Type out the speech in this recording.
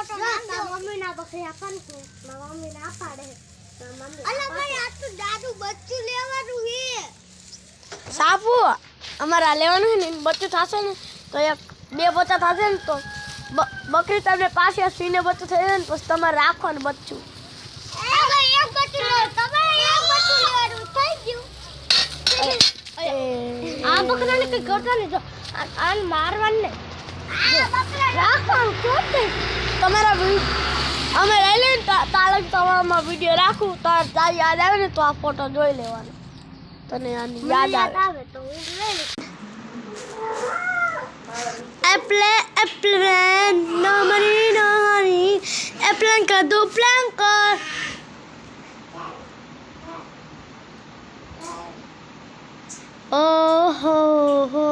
photo નાખો mummy ના બકરી આપણ છે મમ્મી ના પાડે મમ્મી અલા ભાઈ આ તો દાદુ બચ્ચું લેવાનું છે સાપુ અમારા લેવાનું છે ને બચ્ચું થશે ને તો એક બે બચ્ચા થશે ને તો બકરી તમને પાસે સીને બચ્ચું થઈ જાય ને પછી તમારે રાખવાનું બચ્ચું એક બચ્ચું લો તમારે એક બચ્ચું લેવાનું થઈ ગયું આ બકરાને કઈ કરતા નહીં જો આન મારવાનું ને આ બકરા રાખવાનું ચોટે તમારા અમે લઈ લઈને તાલક તવામાં વિડીયો રાખું તાર યાદ આવે ને તો આ ફોટો જોઈ લેવાનો તને આની યાદ આવે તો હું લઈ લઈશ એપ્લેન નો મની નો હની એપ્લેન કા દો પ્લાન કર ઓહો હો